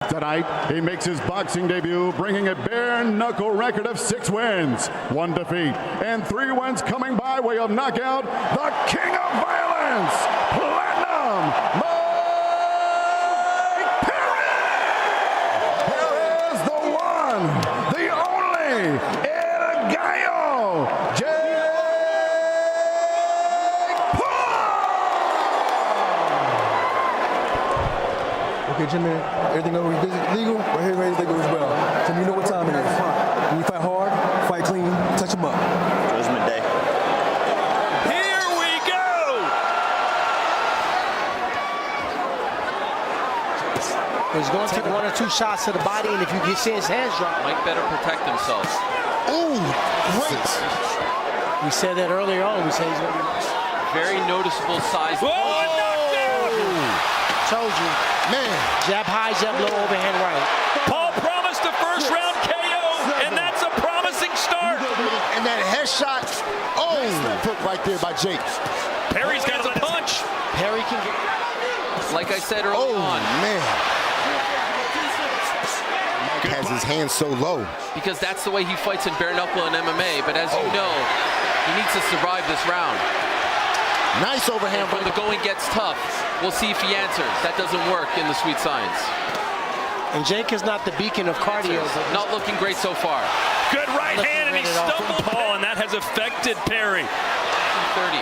Tonight, he makes his boxing debut, bringing a bare-knuckle record of 6 wins, 1 defeat, and 3 wins coming by way of knockout, the king of violence, Platinum Mike Perry! Here is the one, the only, El Gallo, Jake Paul! Okay, Jimmy, everything over legal, we're here ready to legal as well. Jimmy, you know what time it is. When you fight hard, fight clean, touch them up. Judgment Day. Here we go! He's going to take 1 or 2 shots to the body, and if you get see his hands drop, Mike better protect himself. ooh, great. We said that earlier on. We said he's going to be Very noticeable size. Whoa, knockdown! told you. Man. Jab high, jab low, overhand right. Paul promised a first round KO, and that's a promising start. And that headshot, hook right there by Jake. Perry's got a punch. Perry can get. Like I said early on. Man. Mike has his hands so low. Because that's the way he fights in bare knuckle and MMA. But as you know, he needs to survive this round. Nice overhand. When the going gets tough, we'll see if he answers. That doesn't work in the sweet science. And Jake is not the beacon of cardio. Not looking great so far. Good right hand, and he stumbled Paul, and that has affected Perry. 230.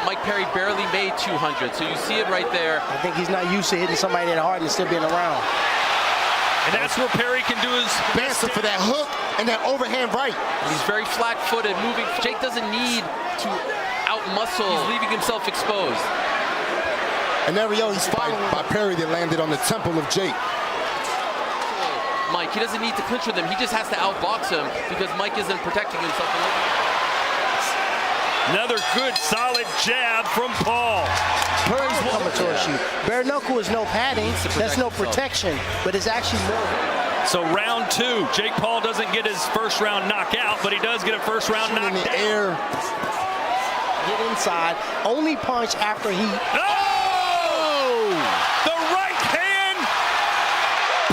Mike Perry barely made 200, so you see it right there. I think he's not used to hitting somebody in the heart and still being around. And that's where Perry can do his best. For that hook and that overhand right. He's very flat-footed, moving. Jake doesn't need to out-muscle. He's leaving himself exposed. And there we go. He's followed by Perry that landed on the temple of Jake. Mike, he doesn't need to clinch with him. He just has to outbox him because Mike isn't protecting himself. Another good, solid jab from Paul. Perry's coming towards you. Bare knuckle is no padding. That's no protection, but it's actually more. So round 2, Jake Paul doesn't get his first round knockout, but he does get a first round knockdown. In the air. Get inside. Only punch after he. Oh! The right hand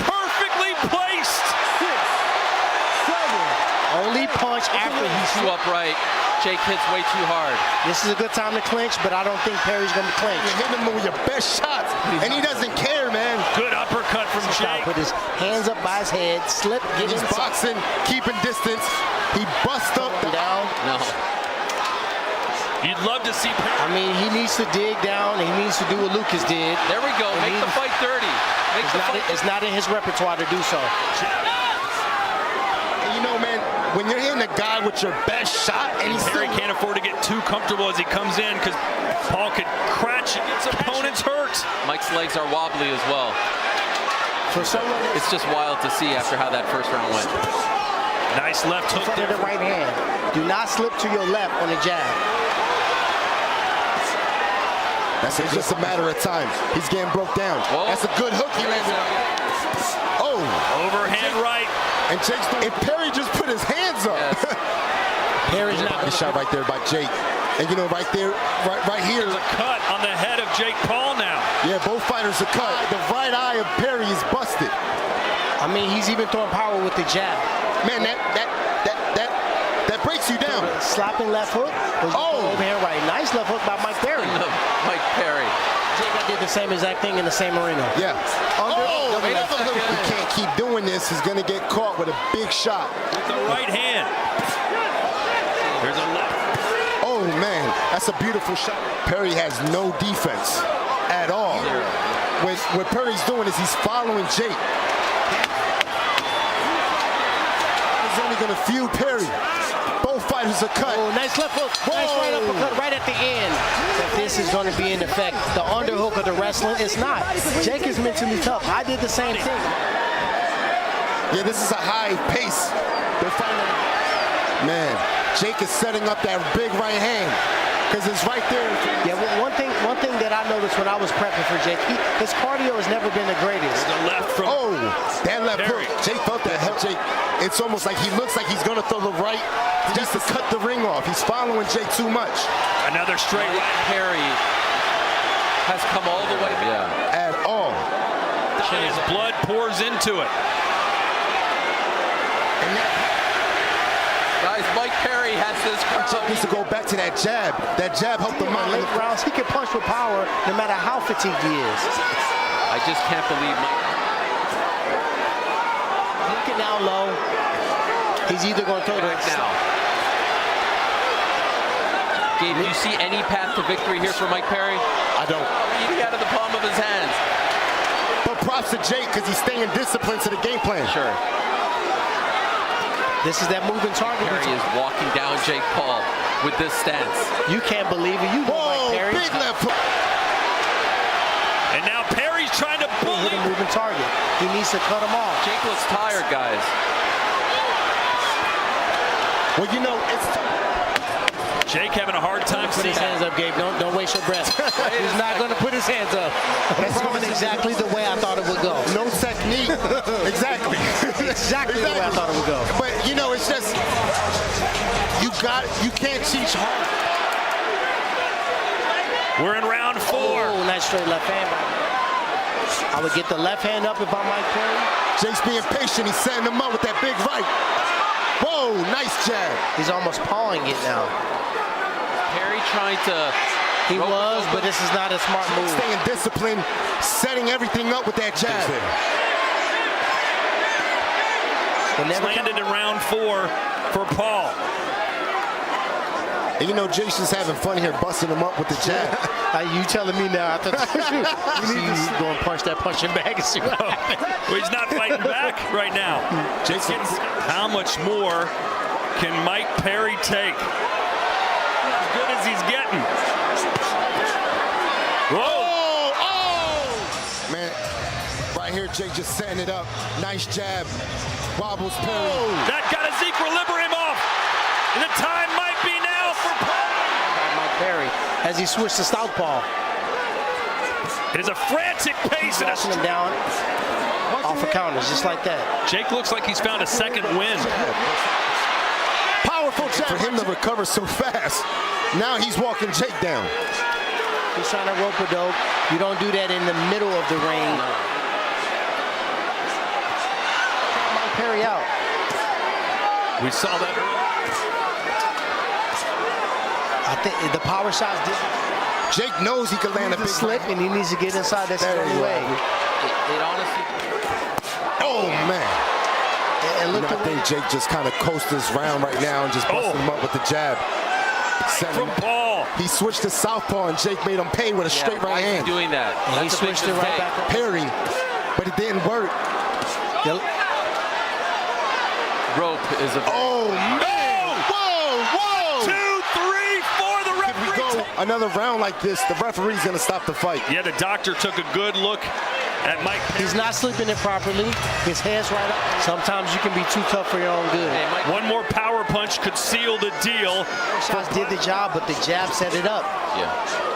perfectly placed. 6, 7. Only punch after he's Too upright. Jake hits way too hard. This is a good time to clinch, but I don't think Perry's going to clinch. You hit him with your best shots, and he doesn't care, man. Good uppercut from Jake. Put his hands up by his head, slip, get He's inside. boxing, keeping distance. He busts up Down. No. You'd love to see Perry. I mean, he needs to dig down, and he needs to do what Lucas did. There we go. Make the fight dirty. It's not in his repertoire to do so. And you know, man, when you're hitting a guy with your best shot, and he's Perry can't afford to get too comfortable as he comes in because Paul could crash and gets opponents hurt. Mike's legs are wobbly as well. For someone It's just wild to see after how that first round went. Nice left hook with there. the right hand, do not slip to your left on the jab. That's just a matter of time. He's getting broke down. Whoa. That's a good hook he landed on. Oh. Overhand right. And Jake's if Perry just put his hands up. Yes. Perry's not Good shot right there by Jake. And you know, right there, right here. There's a cut on the head of Jake Paul now. Yeah, both fighters are cut. The right eye of Perry is busted. I mean, he's even throwing power with the jab. Man, that breaks you down. Slapping left hook. Overhand right. Nice left hook by Mike Perry. Mike Perry. Jake did the same exact thing in the same arena. Yeah. He can't keep doing this. He's going to get caught with a big shot. With the right hand. There's a left. Oh, man. That's a beautiful shot. Perry has no defense at all. What Perry's doing is he's following Jake. He's only going to fuel Perry. Both fighters are cut. Oh, nice left hook. Whoa. Nice right uppercut right at the end. But this is going to be in effect. The underhook of the wrestling, it's not. Jake is mentally tough. I did the same thing. Yeah, this is a high pace. They're fighting. Man, Jake is setting up that big right hand because it's right there. Yeah, one thing that I noticed when I was prepping for Jake, his cardio has never been the greatest. The left from that left Perry. hook. Jake felt that help Jake. It's almost like he looks like he's going to throw the right just to cut the ring off. He's following Jake too much. Another straight right. Perry has come all the way. At all. His blood pours into it. Guys, Mike Perry has this crowd. Jake needs to go back to that jab. That jab helped him out. Late rounds, he can punch with power no matter how fatigued he is. I just can't believe Mike. Looking down low. He's either going to throw it now. Gabe, do you see any path to victory here for Mike Perry? I don't. Eating out of the palm of his hands. But props to Jake because he's staying disciplined to the game plan. Sure. This is that moving target. Perry is walking down Jake Paul with this stance. You can't believe it. You know Whoa, Mike Perry. big left hook. And now Perry's trying to bully. Hit a moving target. He needs to cut him off. Jake looks tired, guys. Well, you know, it's... Jake having a hard time Put seeing his hands up, Gabe. Don't waste your breath. He's not going to put his hands up. That's going exactly the way I thought it would go. No technique. Exactly. Exactly the way I thought it would go. But, you know, it's just... You can't teach hard. We're in round 4. Oh, nice straight left hand. I would get the left hand up if I'm Mike Perry. Jake's being patient. He's setting him up with that big right. Whoa, nice jab. He's almost pawing it now. Perry trying to... He was, but this is not a smart move. Staying disciplined, setting everything up with that jab. It's landed in round 4 for Paul. And you know, Jason's having fun here, busting him up with the jab. You telling me now? I thought you need to go and punch that punching bag and see what happens. Well, he's not fighting back right now. Jason, how much more can Mike Perry take? As good as he's getting. Whoa! oh! Man, right here, Jake just setting it up. Nice jab. Wobbles Perry. That got his equilibrium off. And the time might be now for Paul. Mike Perry, as he switched to southpaw. It is a frantic pace and Walking him down off of counters, just like that. Jake looks like he's found a second wind. Powerful jab for him to recover so fast. Now he's walking Jake down. He's trying to rope a dope. You don't do that in the middle of the ring. Mike Perry out. We saw that earlier. I think the power shots did. Jake knows he can land a big slip, and he needs to get inside that straight way. It honestly... Oh, man. And look, I think Jake just kind of coasts this round right now and just busting him up with the jab. From Paul. He switched to southpaw, and Jake made him pay with a straight right hand. Doing that. And he switched it right back. Perry, but it didn't work. Rope is a... Oh, man. Whoa, whoa. 2, 3, 4. The referee. If we go another round like this, the referee's going to stop the fight. Yeah, the doctor took a good look at Mike Perry. He's not sleeping it properly. His head's right up. Sometimes you can be too tough for your own good. Hey, Mike, one more power punch could seal the deal. Shots did the job, but the jab set it up. yeah.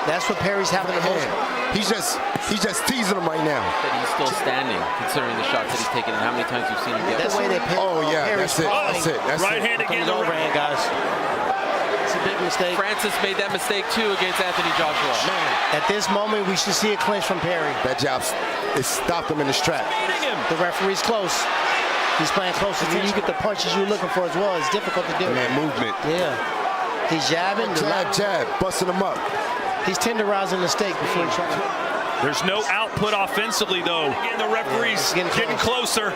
That's what Perry's having the most. He's just teasing him right now. That he's still standing, considering the shots that he's taken and how many times you've seen him get. That's the way they pin. Oh, yeah, Perry's that's it. falling. That's it. That's Right it. hand again. Comes overhand, guys. It's a big mistake. Francis made that mistake too against Anthony Joshua. Man, At this moment, we should see a clinch from Perry. that jab, it stopped him in his track. The referee's close. He's playing close attention. You get the punches you're looking for as well. It's difficult to do. Man, movement. Yeah. He's jabbing. Jab, busting him up. He's tenderizing the steak before he's trying to... There's no output offensively, though. Again, the referee's getting closer.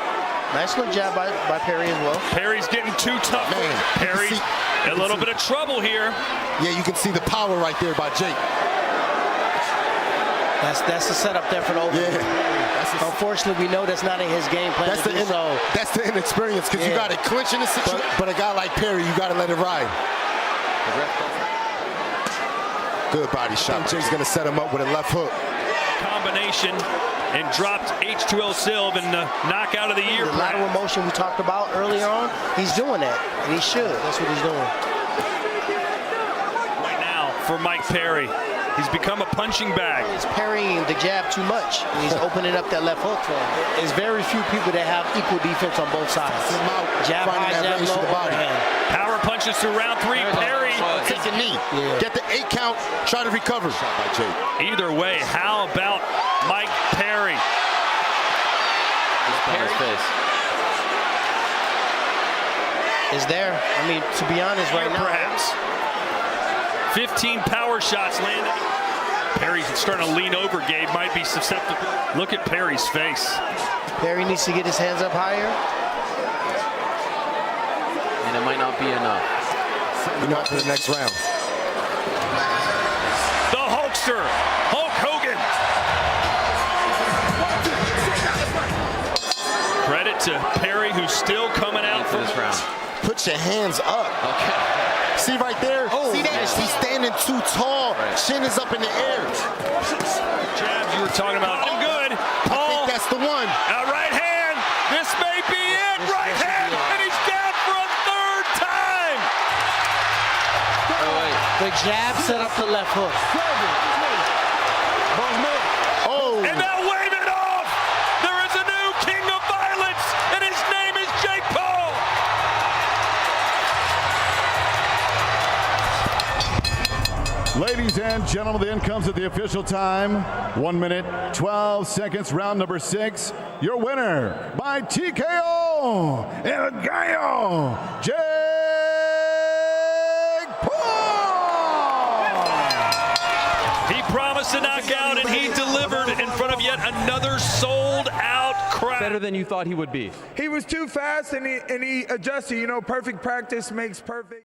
Nice little jab by Perry as well. Perry's getting too tough. Man, Perry, a little bit of trouble here. Yeah, you can see the power right there by Jake. That's the setup there for the open. Yeah. Unfortunately, we know that's not in his game plan. That's the inexperience because you got to clinch in the situation. But a guy like Perry, you got to let it ride. Good body shot. Jake's going to set him up with a left hook. Combination and dropped H2L Silv in the knockout of the year. The lateral motion we talked about earlier on, he's doing that, and he should. That's what he's doing. Right now for Mike Perry. He's become a punching bag. He's parrying the jab too much. He's opening up that left hook for him. There's very few people that have equal defense on both sides. Jab high, jab low, overhand. Power punches through round 3. Perry Take the knee. Yeah. Get the 8 count. Try to recover. Shot by Jake. Either way, how about Mike Perry? on his face. Is there? I mean, to be honest, right now. Perhaps. 15 power shots landed. Perry's starting to lean over, Gabe. Might be susceptible. Look at Perry's face. Perry needs to get his hands up higher. And it might not be enough. We're on to the next round. The Hulkster, Hulk Hogan. Credit to Perry, who's still coming out For this round. Put your hands up. Okay. See right there? See that? He's standing too tall. Chin is up in the air. Jabs you were talking about. Good. Paul. I think that's the one. Right hand. This may be it. Right hand. And he's down for a third time. Oh, wait. The jab set up the left hook. Oh. And now wave it off. There is a new king of violence, and his name is Jake Paul. Ladies and gentlemen, the end comes at the official time. 1 minute, 12 seconds, round number 6. Your winner by TKO, El Gallo, Jake Paul. He promised a knockout, and he delivered in front of yet another sold-out crowd. Better than you thought he would be. He was too fast and he adjusted. You know, perfect practice makes perfect.